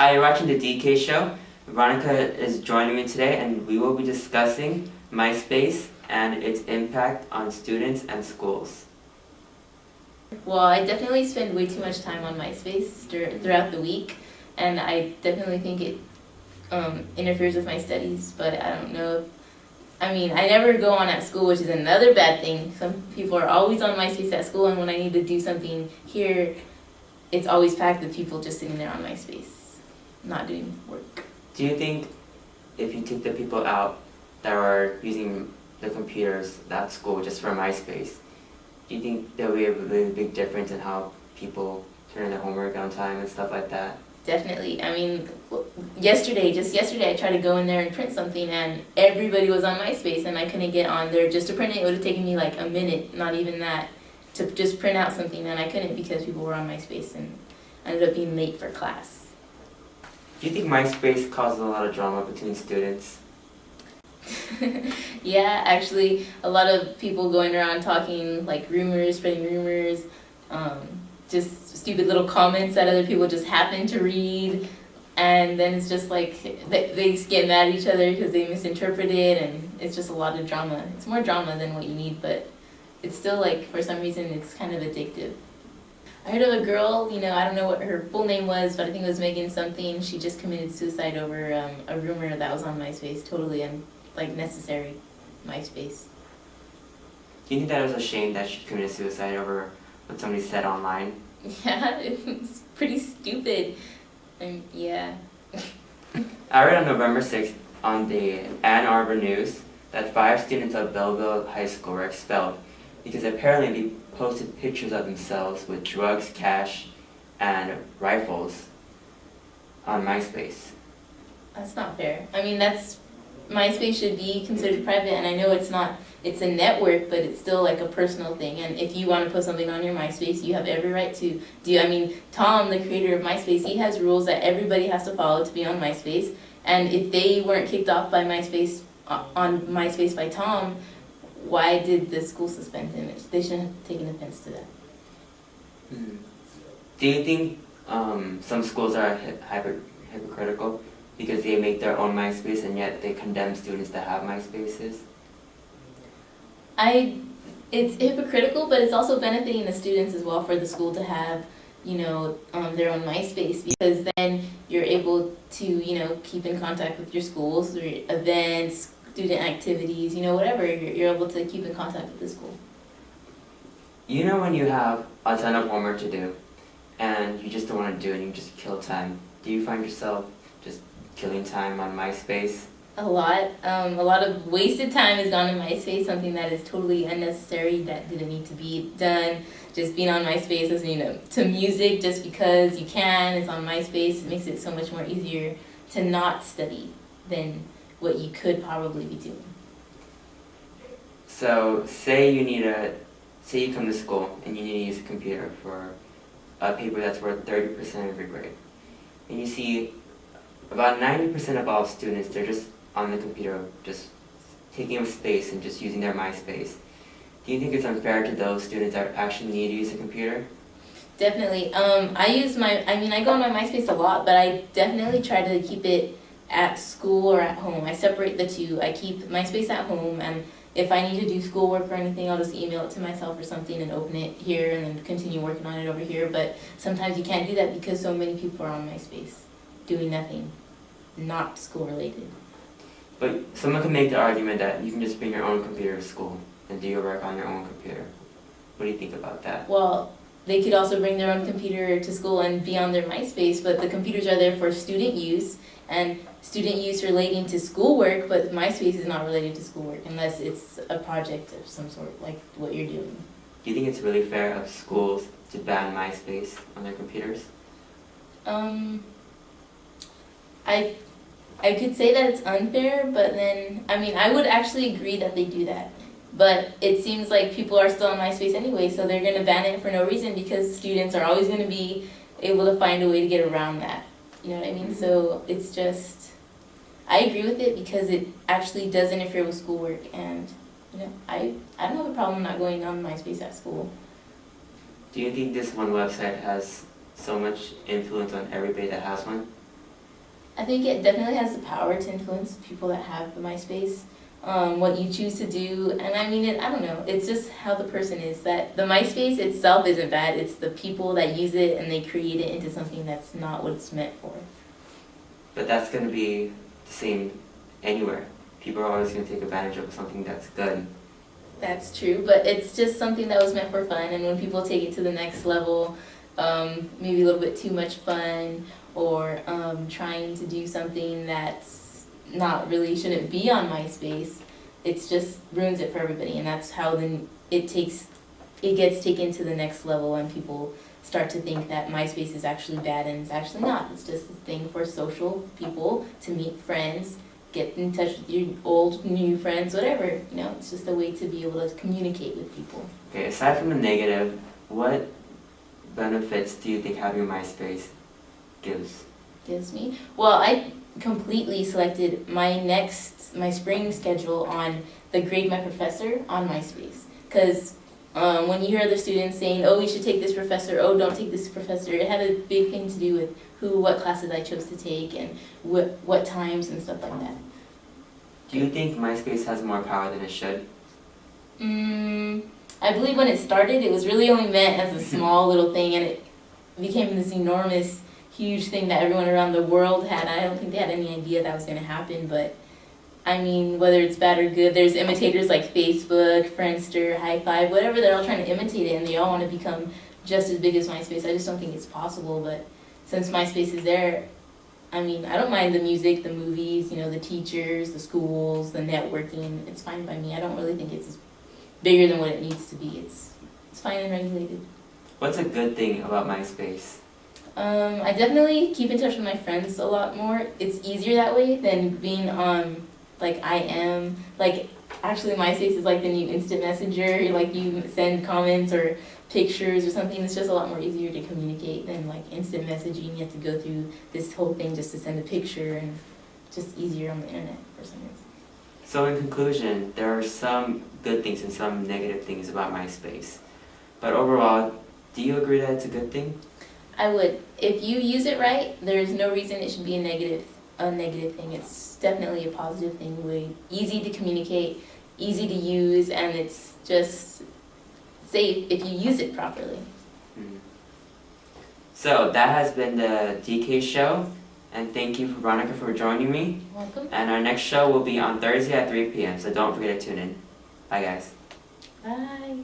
Hi, you're watching the DK Show. Veronica is joining me today, and we will be discussing Myspace and its impact on students and schools. Well, I definitely spend way too much time on Myspace throughout the week, and I definitely think it interferes with my studies, but I don't know if, I never go on at school, which is another bad thing. Some people are always on Myspace at school, and when I need to do something here, it's always packed with people just sitting there on Myspace, not doing work. Do you think if you took the people out that are using the computers at school just for Myspace, do you think there will be a really big difference in how people turn in their homework on time and stuff like that? Definitely. Just yesterday I tried to go in there and print something and everybody was on MySpace and I couldn't get on there just to print it. It would have taken me like a minute, not even that, to just print out something, and I couldn't because people were on MySpace and I ended up being late for class. Do you think Myspace causes a lot of drama between students? Yeah, actually, a lot of people going around talking like rumors, spreading rumors, just stupid little comments that other people just happen to read, and then it's just like they just get mad at each other because they misinterpret it, and it's just a lot of drama. It's more drama than what you need, but it's still like, for some reason, it's kind of addictive. I heard of a girl, I don't know what her full name was, but I think it was Megan something. She just committed suicide over a rumor that was on MySpace, totally unnecessary MySpace. Do you think that it was a shame that she committed suicide over what somebody said online? Yeah, it was pretty stupid. Yeah. I read on November 6th on the Ann Arbor News that 5 students of Belleville High School were expelled because apparently they posted pictures of themselves with drugs, cash, and rifles on MySpace. That's not fair. MySpace should be considered private, and I know it's not, it's a network, but it's still like a personal thing, and if you want to put something on your MySpace, you have every right to do. Tom, the creator of MySpace, he has rules that everybody has to follow to be on MySpace, and if they weren't kicked off by MySpace, on MySpace by Tom, why did the school suspend him? They shouldn't have taken offense to that. Do you think some schools are hypocritical because they make their own MySpace and yet they condemn students that have MySpaces? It's hypocritical, but it's also benefiting the students as well for the school to have, their own MySpace, because then you're able to, keep in contact with your schools through events, student activities, whatever, you're able to keep in contact with the school. When you have a ton of homework to do and you just don't want to do it and you just kill time, do you find yourself just killing time on MySpace? A lot. A lot of wasted time has gone to MySpace, something that is totally unnecessary, that didn't need to be done. Just being on MySpace, listening to music just because you can, it's on MySpace, it makes it so much more easier to not study than what you could probably be doing. So, say you come to school and you need to use a computer for a paper that's worth 30% of your grade. And you see about 90% of all students, they're just on the computer, just taking up space and just using their MySpace. Do you think it's unfair to those students that actually need to use a computer? Definitely. I go on my MySpace a lot, but I definitely try to keep it at school or at home. I separate the two. I keep MySpace at home, and if I need to do schoolwork or anything, I'll just email it to myself or something and open it here and then continue working on it over here. But sometimes you can't do that because so many people are on MySpace doing nothing, not school related. But someone can make the argument that you can just bring your own computer to school and do your work on your own computer. What do you think about that? Well, they could also bring their own computer to school and be on their MySpace, but the computers are there for student use, and student use relating to schoolwork, but MySpace is not related to schoolwork unless it's a project of some sort, like what you're doing. Do you think it's really fair of schools to ban MySpace on their computers? I could say that it's unfair, but then, I would actually agree that they do that. But it seems like people are still on MySpace anyway, so they're going to ban it for no reason because students are always going to be able to find a way to get around that. You know what I mean? So it's just, I agree with it because it actually does interfere with schoolwork, and I don't have a problem not going on MySpace at school. Do you think this one website has so much influence on everybody that has one? I think it definitely has the power to influence people that have the MySpace, what you choose to do, and I mean, I don't know, it's just how the person is. That the MySpace itself isn't bad, it's the people that use it and they create it into something that's not what it's meant for. But that's going to be the same anywhere. People are always going to take advantage of something that's good. That's true, but it's just something that was meant for fun, and when people take it to the next level, maybe a little bit too much fun, or trying to do something that's not really shouldn't be on MySpace, it's just ruins it for everybody, and that's how then it gets taken to the next level, and people start to think that MySpace is actually bad, and it's actually not. It's just a thing for social people to meet friends, get in touch with your old, new friends, whatever. You know, it's just a way to be able to communicate with people. Okay, aside from the negative, what benefits do you think having MySpace gives me? Well, I completely selected my spring schedule on the Grade My Professor on MySpace. Because when you hear other students saying, oh, you should take this professor, oh, don't take this professor, it had a big thing to do with what classes I chose to take and what times and stuff like that. Do you think MySpace has more power than it should? I believe when it started, it was really only meant as a small little thing, and it became this enormous, huge thing that everyone around the world had. I don't think they had any idea that was going to happen, but I mean, whether it's bad or good, there's imitators like Facebook, Friendster, High Five, whatever, they're all trying to imitate it, and they all want to become just as big as MySpace. I just don't think it's possible, but since MySpace is there, I mean, I don't mind the music, the movies, you know, the teachers, the schools, the networking. It's fine by me. I don't really think it's bigger than what it needs to be. It's fine and regulated. What's a good thing about MySpace? I definitely keep in touch with my friends a lot more. It's easier that way than being on, like, actually MySpace is like the new instant messenger. Like, you send comments or pictures or something. It's just a lot more easier to communicate than like instant messaging. You have to go through this whole thing just to send a picture, and just easier on the internet for some reason. So in conclusion, there are some good things and some negative things about MySpace. But overall, do you agree that it's a good thing? I would. If you use it right, there's no reason it should be a negative thing. It's definitely a positive thing. Way easy to communicate, easy to use, and it's just safe if you use it properly. So that has been the DK show, and thank you, Veronica, for joining me. You're welcome. And our next show will be on Thursday at 3 p.m., so don't forget to tune in. Bye, guys. Bye.